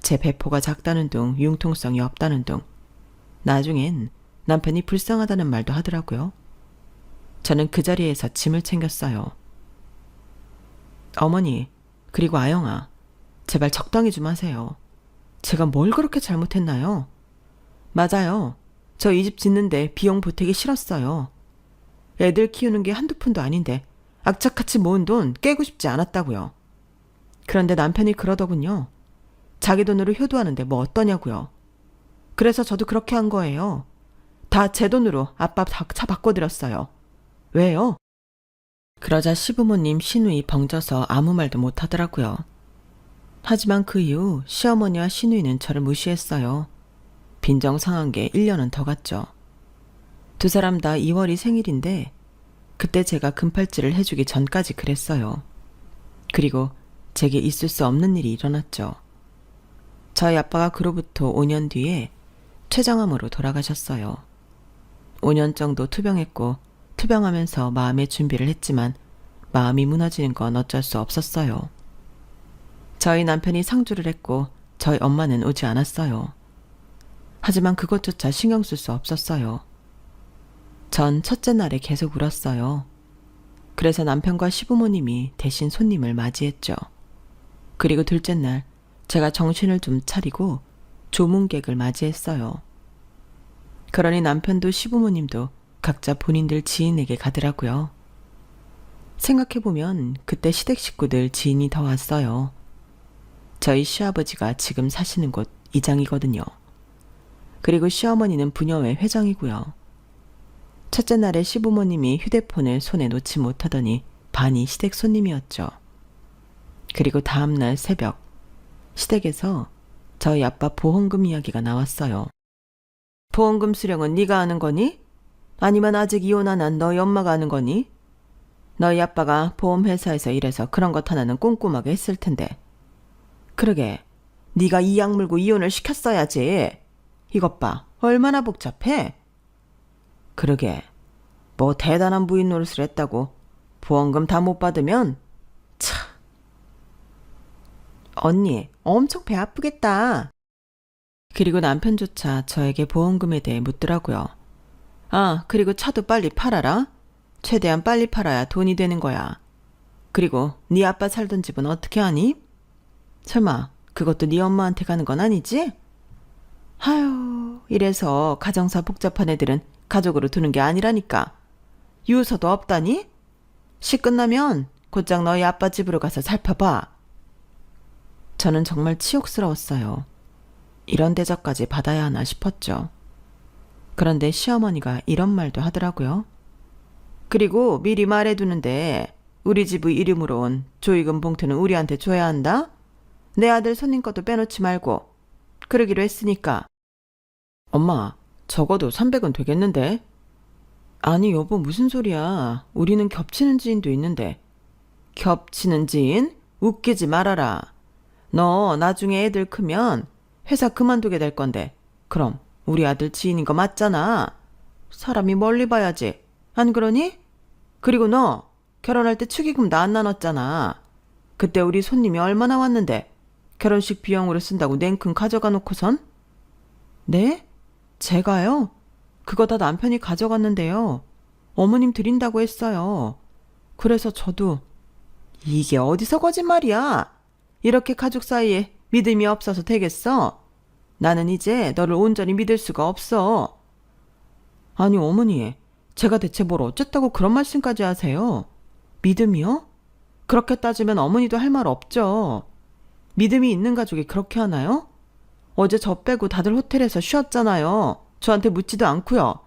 제 배포가 작다는 둥 융통성이 없다는 둥 나중엔 남편이 불쌍하다는 말도 하더라고요. 저는 그 자리에서 짐을 챙겼어요. 어머니, 그리고 아영아, 제발 적당히 좀 하세요. 제가 뭘 그렇게 잘못했나요? 맞아요. 저 이 집 짓는데 비용 보태기 싫었어요. 애들 키우는 게 한두 푼도 아닌데 악착같이 모은 돈 깨고 싶지 않았다고요. 그런데 남편이 그러더군요. 자기 돈으로 효도하는데 뭐 어떠냐고요. 그래서 저도 그렇게 한 거예요. 다 제 돈으로 아빠 차 바꿔드렸어요. 왜요? 그러자 시부모님 시누이 벙져서 아무 말도 못 하더라고요. 하지만 그 이후 시어머니와 시누이는 저를 무시했어요. 빈정상한 게 1년은 더 갔죠. 두 사람 다 2월이 생일인데 그때 제가 금팔찌를 해주기 전까지 그랬어요. 그리고 제게 있을 수 없는 일이 일어났죠. 저희 아빠가 그로부터 5년 뒤에 췌장암으로 돌아가셨어요. 5년 정도 투병했고 투병하면서 마음의 준비를 했지만 마음이 무너지는 건 어쩔 수 없었어요. 저희 남편이 상주를 했고 저희 엄마는 오지 않았어요. 하지만 그것조차 신경 쓸 수 없었어요. 전 첫째 날에 계속 울었어요. 그래서 남편과 시부모님이 대신 손님을 맞이했죠. 그리고 둘째 날 제가 정신을 좀 차리고 조문객을 맞이했어요. 그러니 남편도 시부모님도 각자 본인들 지인에게 가더라고요. 생각해보면 그때 시댁 식구들 지인이 더 왔어요. 저희 시아버지가 지금 사시는 곳 이장이거든요. 그리고 시어머니는 부녀회 회장이고요. 첫째 날에 시부모님이 휴대폰을 손에 놓지 못하더니 반이 시댁 손님이었죠. 그리고 다음날 새벽 시댁에서 저희 아빠 보험금 이야기가 나왔어요. 보험금 수령은 네가 아는 거니? 아니면 아직 이혼 안 한 너희 엄마가 아는 거니? 너희 아빠가 보험회사에서 일해서 그런 것 하나는 꼼꼼하게 했을 텐데. 그러게, 네가 이 약 물고 이혼을 시켰어야지. 이것 봐, 얼마나 복잡해? 그러게, 뭐 대단한 부인 노릇을 했다고 보험금 다 못 받으면 참. 언니, 엄청 배 아프겠다. 그리고 남편조차 저에게 보험금에 대해 묻더라고요. 아, 그리고 차도 빨리 팔아라. 최대한 빨리 팔아야 돈이 되는 거야. 그리고 네 아빠 살던 집은 어떻게 하니? 설마 그것도 네 엄마한테 가는 건 아니지? 아유, 이래서 가정사 복잡한 애들은 가족으로 두는 게 아니라니까. 유서도 없다니? 시 끝나면 곧장 너희 아빠 집으로 가서 살펴봐. 저는 정말 치욕스러웠어요. 이런 대접까지 받아야 하나 싶었죠. 그런데 시어머니가 이런 말도 하더라고요. 그리고 미리 말해두는데 우리 집의 이름으로 온 조의금 봉투는 우리한테 줘야 한다? 내 아들 손님 것도 빼놓지 말고. 그러기로 했으니까. 엄마, 적어도 300은 되겠는데? 아니 여보, 무슨 소리야. 우리는 겹치는 지인도 있는데. 겹치는 지인? 웃기지 말아라. 너 나중에 애들 크면 회사 그만두게 될 건데 그럼 우리 아들 지인인 거 맞잖아. 사람이 멀리 봐야지. 안 그러니? 그리고 너 결혼할 때 축의금도 안 나눴잖아. 그때 우리 손님이 얼마나 왔는데 결혼식 비용으로 쓴다고 냉큼 가져가 놓고선? 네? 제가요? 그거 다 남편이 가져갔는데요. 어머님 드린다고 했어요. 그래서 저도 이게 어디서 거짓말이야? 이렇게 가족 사이에 믿음이 없어서 되겠어? 나는 이제 너를 온전히 믿을 수가 없어. 아니 어머니, 제가 대체 뭘 어쨌다고 그런 말씀까지 하세요? 믿음이요? 그렇게 따지면 어머니도 할 말 없죠. 믿음이 있는 가족이 그렇게 하나요? 어제 저 빼고 다들 호텔에서 쉬었잖아요. 저한테 묻지도 않고요.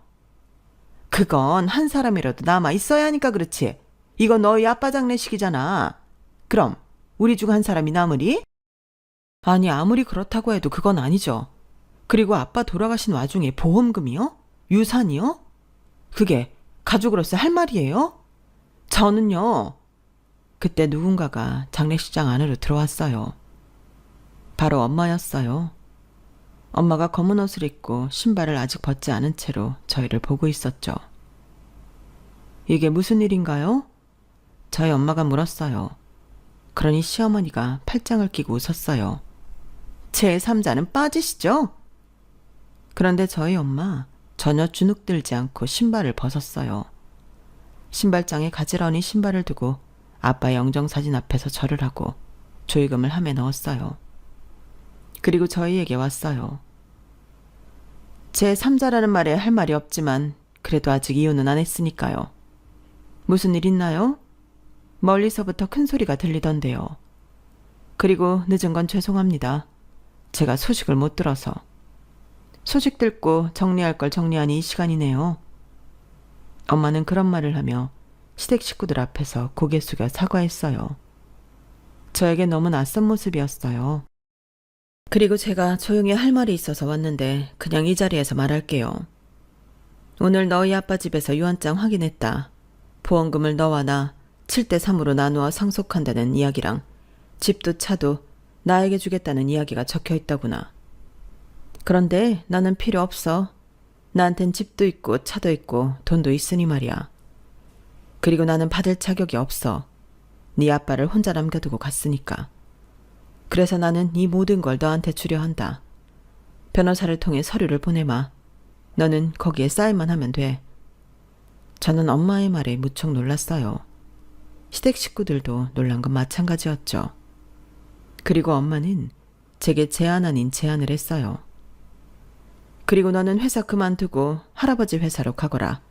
그건 한 사람이라도 남아 있어야 하니까 그렇지. 이건 너희 아빠 장례식이잖아. 그럼 우리 중 한 사람이 남으리? 아니 아무리 그렇다고 해도 그건 아니죠. 그리고 아빠 돌아가신 와중에 보험금이요? 유산이요? 그게 가족으로서 할 말이에요? 저는요. 그때 누군가가 장례식장 안으로 들어왔어요. 바로 엄마였어요. 엄마가 검은 옷을 입고 신발을 아직 벗지 않은 채로 저희를 보고 있었죠. 이게 무슨 일인가요? 저희 엄마가 물었어요. 그러니 시어머니가 팔짱을 끼고 웃었어요. 제 3자는 빠지시죠? 그런데 저희 엄마 전혀 주눅들지 않고 신발을 벗었어요. 신발장에 가지런히 신발을 두고 아빠의 영정사진 앞에서 절을 하고 조의금을 함에 넣었어요. 그리고 저희에게 왔어요. 제 3자라는 말에 할 말이 없지만 그래도 아직 이혼은 안 했으니까요. 무슨 일 있나요? 멀리서부터 큰 소리가 들리던데요. 그리고 늦은 건 죄송합니다. 제가 소식을 못 들어서. 소식 듣고 정리할 걸 정리하니 이 시간이네요. 엄마는 그런 말을 하며 시댁 식구들 앞에서 고개 숙여 사과했어요. 저에게 너무 낯선 모습이었어요. 그리고 제가 조용히 할 말이 있어서 왔는데 그냥 이 자리에서 말할게요. 오늘 너희 아빠 집에서 유언장 확인했다. 보험금을 너와 나 7대3으로 나누어 상속한다는 이야기랑 집도 차도 나에게 주겠다는 이야기가 적혀 있다구나. 그런데 나는 필요 없어. 나한텐 집도 있고 차도 있고 돈도 있으니 말이야. 그리고 나는 받을 자격이 없어. 네 아빠를 혼자 남겨두고 갔으니까. 그래서 나는 이 모든 걸 너한테 주려 한다. 변호사를 통해 서류를 보내마. 너는 거기에 사인만 하면 돼. 저는 엄마의 말에 무척 놀랐어요. 시댁 식구들도 놀란 건 마찬가지였죠. 그리고 엄마는 제게 제안 아닌 제안을 했어요. 그리고 너는 회사 그만두고 할아버지 회사로 가거라.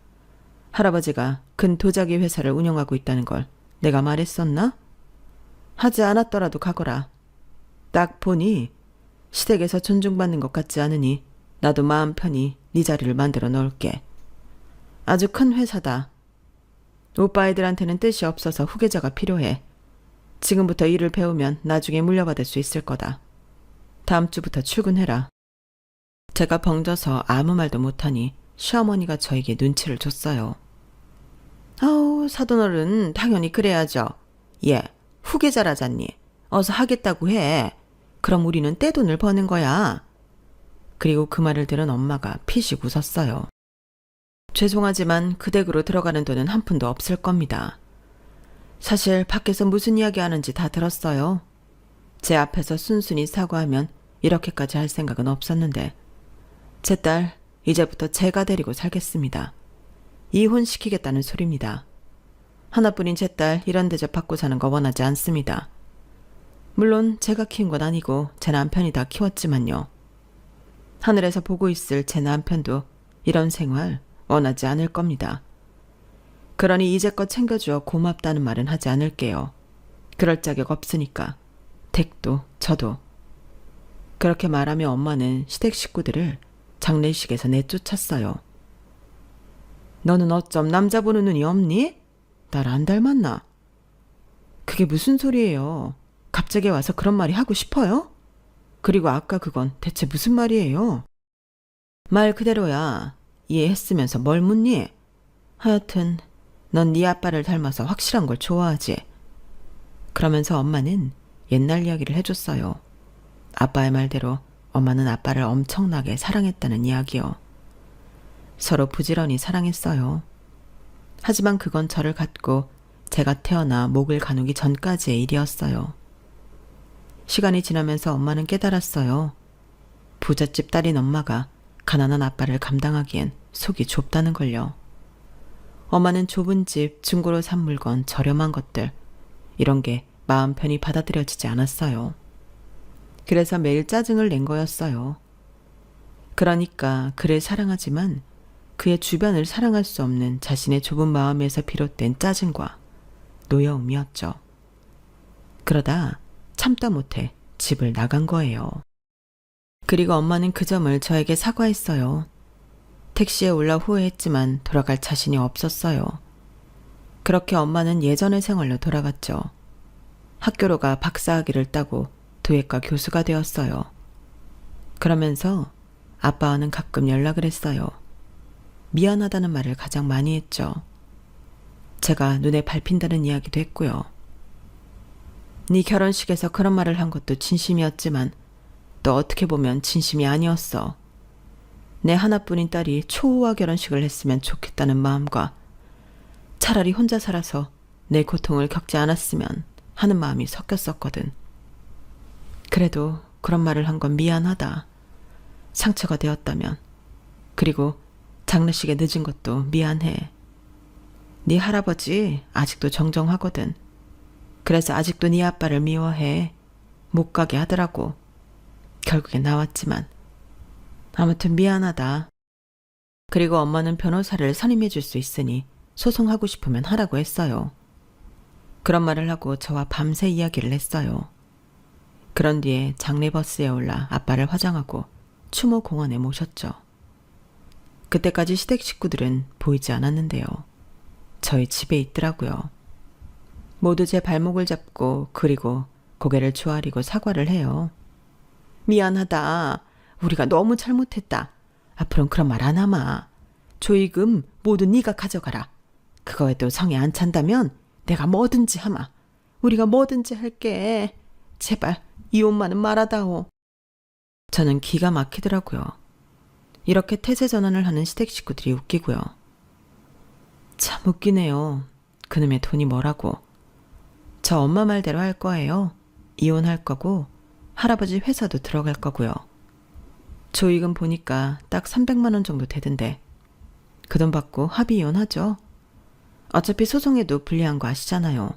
할아버지가 큰 도자기 회사를 운영하고 있다는 걸 내가 말했었나? 하지 않았더라도 가거라. 딱 보니 시댁에서 존중받는 것 같지 않으니 나도 마음 편히 네 자리를 만들어 놓을게. 아주 큰 회사다. 오빠 애들한테는 뜻이 없어서 후계자가 필요해. 지금부터 일을 배우면 나중에 물려받을 수 있을 거다. 다음 주부터 출근해라. 제가 벙져서 아무 말도 못하니 시어머니가 저에게 눈치를 줬어요. 아우, 사돈어른 당연히 그래야죠. 예, 후계자라잖니. 어서 하겠다고 해. 그럼 우리는 떼돈을 버는 거야. 그리고 그 말을 들은 엄마가 피식 웃었어요. 죄송하지만 그 댁으로 들어가는 돈은 한 푼도 없을 겁니다. 사실 밖에서 무슨 이야기 하는지 다 들었어요. 제 앞에서 순순히 사과하면 이렇게까지 할 생각은 없었는데 제 딸 이제부터 제가 데리고 살겠습니다. 이혼시키겠다는 소리입니다. 하나뿐인 제 딸 이런 대접 받고 사는 거 원하지 않습니다. 물론 제가 키운 건 아니고 제 남편이 다 키웠지만요. 하늘에서 보고 있을 제 남편도 이런 생활 원하지 않을 겁니다. 그러니 이제껏 챙겨주어 고맙다는 말은 하지 않을게요. 그럴 자격 없으니까. 댁도 저도. 그렇게 말하며 엄마는 시댁 식구들을 장례식에서 내쫓았어요. 너는 어쩜 남자 보는 눈이 없니? 날 안 닮았나? 그게 무슨 소리예요? 갑자기 와서 그런 말이 하고 싶어요? 그리고 아까 그건 대체 무슨 말이에요? 말 그대로야. 이해했으면서 뭘 묻니? 하여튼 넌 네 아빠를 닮아서 확실한 걸 좋아하지. 그러면서 엄마는 옛날 이야기를 해줬어요. 아빠의 말대로 엄마는 아빠를 엄청나게 사랑했다는 이야기요. 서로 부지런히 사랑했어요. 하지만 그건 저를 갖고 제가 태어나 목을 가누기 전까지의 일이었어요. 시간이 지나면서 엄마는 깨달았어요. 부잣집 딸인 엄마가 가난한 아빠를 감당하기엔 속이 좁다는 걸요. 엄마는 좁은 집, 중고로 산 물건, 저렴한 것들 이런 게 마음 편히 받아들여지지 않았어요. 그래서 매일 짜증을 낸 거였어요. 그러니까 그를 사랑하지만 그의 주변을 사랑할 수 없는 자신의 좁은 마음에서 비롯된 짜증과 노여움이었죠. 그러다 참다 못해 집을 나간 거예요. 그리고 엄마는 그 점을 저에게 사과했어요. 택시에 올라 후회했지만 돌아갈 자신이 없었어요. 그렇게 엄마는 예전의 생활로 돌아갔죠. 학교로 가 박사학위를 따고 도예과 교수가 되었어요. 그러면서 아빠와는 가끔 연락을 했어요. 미안하다는 말을 가장 많이 했죠. 제가 눈에 밟힌다는 이야기도 했고요. 네 결혼식에서 그런 말을 한 것도 진심이었지만 또 어떻게 보면 진심이 아니었어. 내 하나뿐인 딸이 초호화 결혼식을 했으면 좋겠다는 마음과 차라리 혼자 살아서 내 고통을 겪지 않았으면 하는 마음이 섞였었거든. 그래도 그런 말을 한 건 미안하다. 상처가 되었다면. 그리고 장례식에 늦은 것도 미안해. 네 할아버지 아직도 정정하거든. 그래서 아직도 네 아빠를 미워해. 못 가게 하더라고. 결국에 나왔지만. 아무튼 미안하다. 그리고 엄마는 변호사를 선임해 줄 수 있으니 소송하고 싶으면 하라고 했어요. 그런 말을 하고 저와 밤새 이야기를 했어요. 그런 뒤에 장례버스에 올라 아빠를 화장하고 추모공원에 모셨죠. 그때까지 시댁 식구들은 보이지 않았는데요. 저희 집에 있더라고요. 모두 제 발목을 잡고 그리고 고개를 조아리고 사과를 해요. 미안하다. 우리가 너무 잘못했다. 앞으로는 그런 말 안 하마. 조의금 모두 네가 가져가라. 그거에도 성에 안 찬다면 내가 뭐든지 하마. 우리가 뭐든지 할게. 제발 이혼만은 말하다오. 저는 기가 막히더라고요. 이렇게 태세 전환을 하는 시댁 식구들이 웃기고요. 참 웃기네요. 그놈의 돈이 뭐라고. 저 엄마 말대로 할 거예요. 이혼할 거고 할아버지 회사도 들어갈 거고요. 조의금 보니까 딱 300만 원 정도 되던데 그 돈 받고 합의 이혼하죠. 어차피 소송에도 불리한 거 아시잖아요.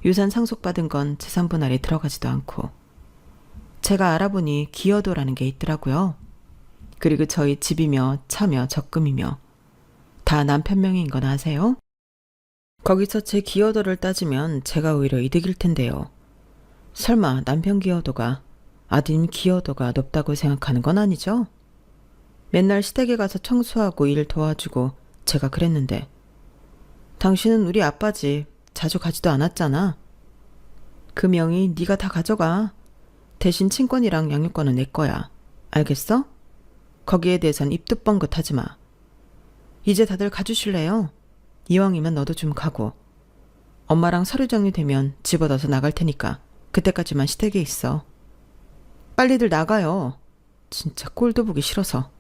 유산 상속받은 건 재산 분할에 들어가지도 않고. 제가 알아보니 기여도라는 게 있더라고요. 그리고 저희 집이며 차며 적금이며 다 남편 명의인 건 아세요? 거기서 제 기여도를 따지면 제가 오히려 이득일 텐데요. 설마 남편 기여도가 아드님 기여도가 높다고 생각하는 건 아니죠? 맨날 시댁에 가서 청소하고 일 도와주고 제가 그랬는데 당신은 우리 아빠 집 자주 가지도 않았잖아. 그 명의 네가 다 가져가. 대신 친권이랑 양육권은 내 거야. 알겠어? 거기에 대해선 입도 뻥긋하지 마. 이제 다들 가주실래요? 이왕이면 너도 좀 가고. 엄마랑 서류 정리되면 집어넣어서 나갈 테니까 그때까지만 시댁에 있어. 빨리들 나가요. 진짜 꼴도 보기 싫어서.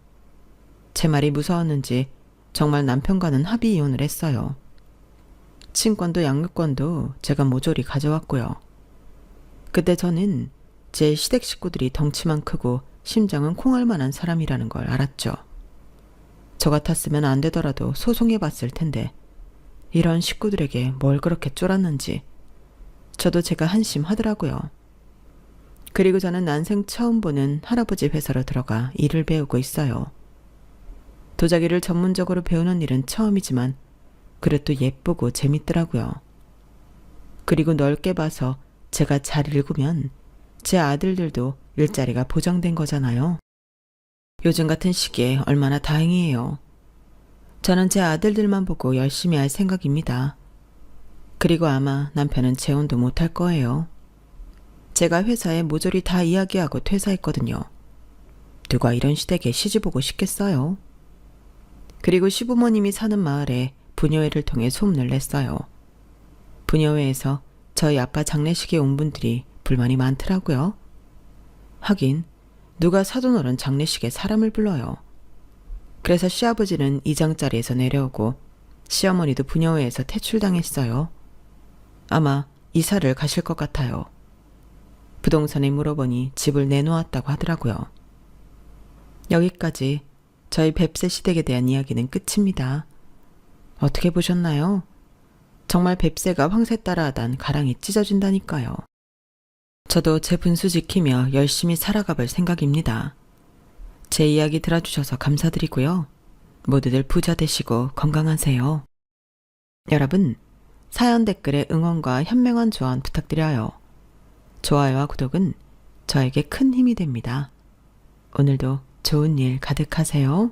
제 말이 무서웠는지 정말 남편과는 합의 이혼을 했어요. 친권도 양육권도 제가 모조리 가져왔고요. 그때 저는 제 시댁 식구들이 덩치만 크고 심장은 콩알만한 사람이라는 걸 알았죠. 저 같았으면 안 되더라도 소송해봤을 텐데 이런 식구들에게 뭘 그렇게 쫄았는지 저도 제가 한심하더라고요. 그리고 저는 난생 처음 보는 할아버지 회사로 들어가 일을 배우고 있어요. 도자기를 전문적으로 배우는 일은 처음이지만 그래도 예쁘고 재밌더라고요. 그리고 넓게 봐서 제가 잘 읽으면 제 아들들도 일자리가 보장된 거잖아요. 요즘 같은 시기에 얼마나 다행이에요. 저는 제 아들들만 보고 열심히 할 생각입니다. 그리고 아마 남편은 재혼도 못할 거예요. 제가 회사에 모조리 다 이야기하고 퇴사했거든요. 누가 이런 시댁에 시집오고 싶겠어요. 그리고 시부모님이 사는 마을에 부녀회를 통해 소문을 냈어요. 부녀회에서 저희 아빠 장례식에 온 분들이 불만이 많더라고요. 하긴 누가 사돈 어른 장례식에 사람을 불러요. 그래서 시아버지는 이장자리에서 내려오고 시어머니도 부녀회에서 퇴출당했어요. 아마 이사를 가실 것 같아요. 부동산에 물어보니 집을 내놓았다고 하더라고요. 여기까지 저희 뱁새 시댁에 대한 이야기는 끝입니다. 어떻게 보셨나요? 정말 뱁새가 황새 따라하단 가랑이 찢어진다니까요. 저도 제 분수 지키며 열심히 살아가볼 생각입니다. 제 이야기 들어주셔서 감사드리고요. 모두들 부자 되시고 건강하세요. 여러분, 사연 댓글에 응원과 현명한 조언 부탁드려요. 좋아요와 구독은 저에게 큰 힘이 됩니다. 오늘도 좋은 일 가득하세요.